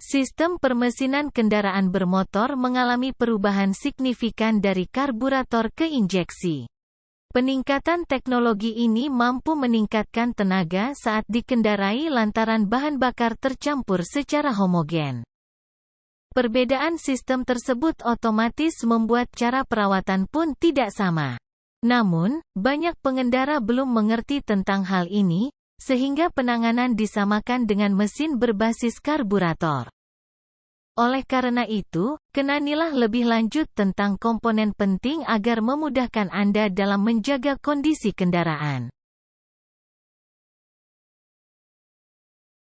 Sistem permesinan kendaraan bermotor mengalami perubahan signifikan dari karburator ke injeksi. Peningkatan teknologi ini mampu meningkatkan tenaga saat dikendarai lantaran bahan bakar tercampur secara homogen. Perbedaan sistem tersebut otomatis membuat cara perawatan pun tidak sama. Namun, banyak pengendara belum mengerti tentang hal ini, sehingga penanganan disamakan dengan mesin berbasis karburator. Oleh karena itu, kenalilah lebih lanjut tentang komponen penting agar memudahkan Anda dalam menjaga kondisi kendaraan.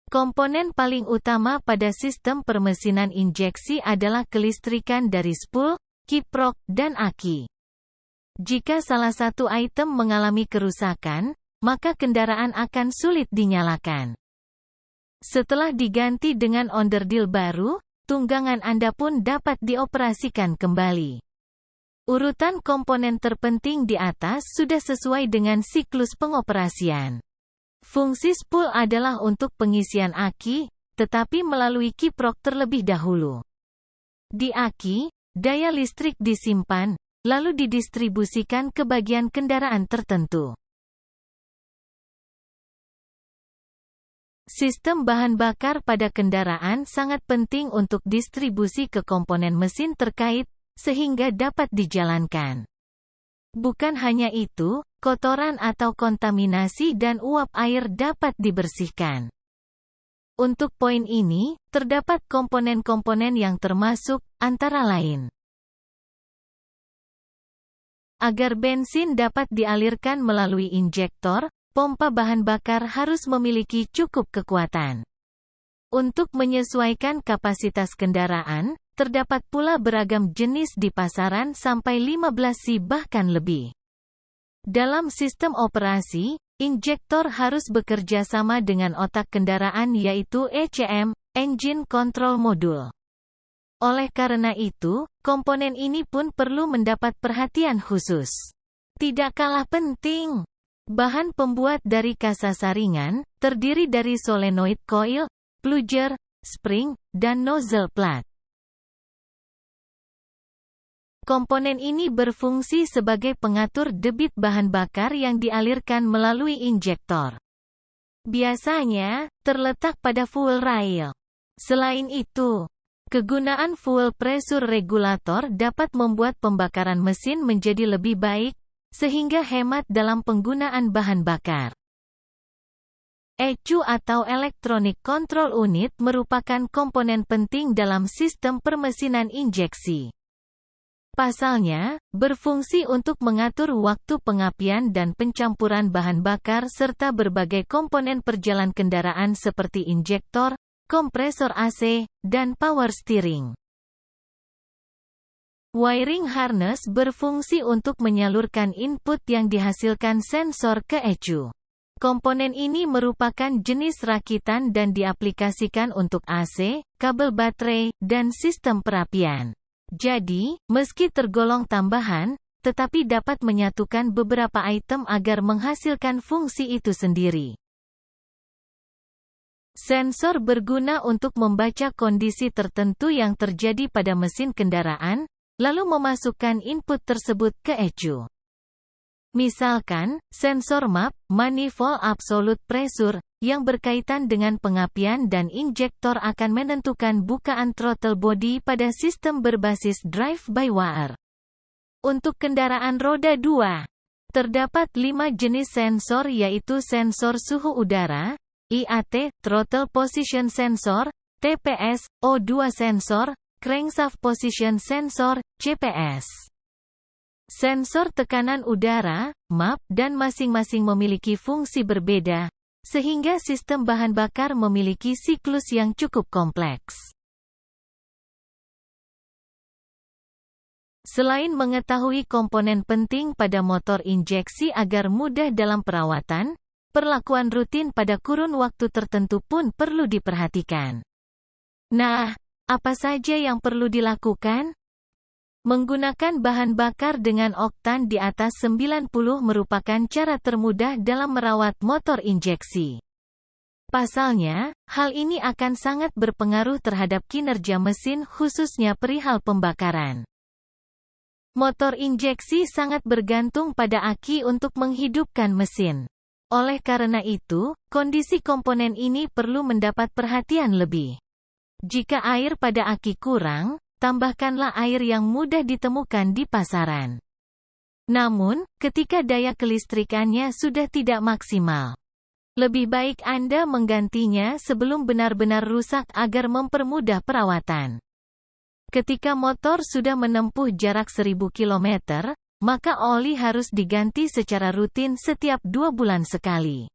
Komponen paling utama pada sistem permesinan injeksi adalah kelistrikan dari spool, kiprok, dan aki. Jika salah satu item mengalami kerusakan, maka kendaraan akan sulit dinyalakan. Setelah diganti dengan onderdil baru, tunggangan Anda pun dapat dioperasikan kembali. Urutan komponen terpenting di atas sudah sesuai dengan siklus pengoperasian. Fungsi spool adalah untuk pengisian aki, tetapi melalui kiprok terlebih dahulu. Di aki, daya listrik disimpan, lalu didistribusikan ke bagian kendaraan tertentu. Sistem bahan bakar pada kendaraan sangat penting untuk distribusi ke komponen mesin terkait, sehingga dapat dijalankan. Bukan hanya itu, kotoran atau kontaminasi dan uap air dapat dibersihkan. Untuk poin ini, terdapat komponen-komponen yang termasuk, antara lain. Agar bensin dapat dialirkan melalui injektor, pompa bahan bakar harus memiliki cukup kekuatan. Untuk menyesuaikan kapasitas kendaraan, terdapat pula beragam jenis di pasaran sampai 15 C bahkan lebih. Dalam sistem operasi, injektor harus bekerja sama dengan otak kendaraan yaitu ECM, Engine Control Module. Oleh karena itu, komponen ini pun perlu mendapat perhatian khusus. Tidak kalah penting, bahan pembuat dari kasa saringan, terdiri dari solenoid coil, plunger, spring, dan nozzle plat. Komponen ini berfungsi sebagai pengatur debit bahan bakar yang dialirkan melalui injektor. Biasanya, terletak pada fuel rail. Selain itu, kegunaan fuel pressure regulator dapat membuat pembakaran mesin menjadi lebih baik, sehingga hemat dalam penggunaan bahan bakar. ECU atau Electronic Control Unit merupakan komponen penting dalam sistem permesinan injeksi. Pasalnya, berfungsi untuk mengatur waktu pengapian dan pencampuran bahan bakar serta berbagai komponen perjalanan kendaraan seperti injektor, kompresor AC, dan power steering. Wiring harness berfungsi untuk menyalurkan input yang dihasilkan sensor ke ECU. Komponen ini merupakan jenis rakitan dan diaplikasikan untuk AC, kabel baterai, dan sistem perapian. Jadi, meski tergolong tambahan, tetapi dapat menyatukan beberapa item agar menghasilkan fungsi itu sendiri. Sensor berguna untuk membaca kondisi tertentu yang terjadi pada mesin kendaraan, lalu memasukkan input tersebut ke ECU. Misalkan, sensor MAP, Manifold Absolute Pressure, yang berkaitan dengan pengapian dan injektor akan menentukan bukaan throttle body pada sistem berbasis drive-by-wire. Untuk kendaraan roda 2, terdapat 5 jenis sensor yaitu sensor suhu udara, IAT, Throttle Position Sensor, TPS, O2 Sensor, Crankshaft Position Sensor, CPS. Sensor tekanan udara, MAP, dan masing-masing memiliki fungsi berbeda, sehingga sistem bahan bakar memiliki siklus yang cukup kompleks. Selain mengetahui komponen penting pada motor injeksi agar mudah dalam perawatan, perlakuan rutin pada kurun waktu tertentu pun perlu diperhatikan. Nah, apa saja yang perlu dilakukan? Menggunakan bahan bakar dengan oktan di atas 90 merupakan cara termudah dalam merawat motor injeksi. Pasalnya, hal ini akan sangat berpengaruh terhadap kinerja mesin khususnya perihal pembakaran. Motor injeksi sangat bergantung pada aki untuk menghidupkan mesin. Oleh karena itu, kondisi komponen ini perlu mendapat perhatian lebih. Jika air pada aki kurang, tambahkanlah air yang mudah ditemukan di pasaran. Namun, ketika daya kelistrikannya sudah tidak maksimal, lebih baik Anda menggantinya sebelum benar-benar rusak agar mempermudah perawatan. Ketika motor sudah menempuh jarak 1000 km, maka oli harus diganti secara rutin setiap 2 bulan sekali.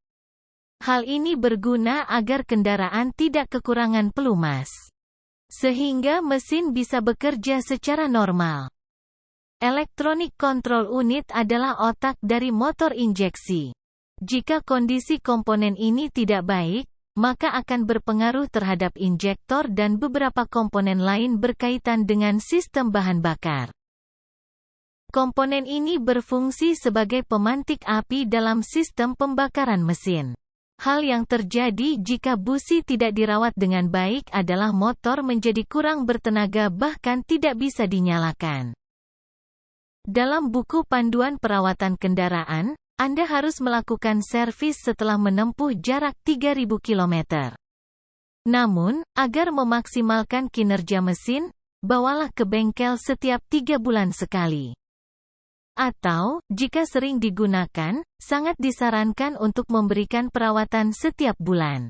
Hal ini berguna agar kendaraan tidak kekurangan pelumas, sehingga mesin bisa bekerja secara normal. Electronic Control Unit adalah otak dari motor injeksi. Jika kondisi komponen ini tidak baik, maka akan berpengaruh terhadap injektor dan beberapa komponen lain berkaitan dengan sistem bahan bakar. Komponen ini berfungsi sebagai pemantik api dalam sistem pembakaran mesin. Hal yang terjadi jika busi tidak dirawat dengan baik adalah motor menjadi kurang bertenaga bahkan tidak bisa dinyalakan. Dalam buku panduan perawatan kendaraan, Anda harus melakukan servis setelah menempuh jarak 3000 km. Namun, agar memaksimalkan kinerja mesin, bawalah ke bengkel setiap 3 bulan sekali. Atau, jika sering digunakan, sangat disarankan untuk memberikan perawatan setiap bulan.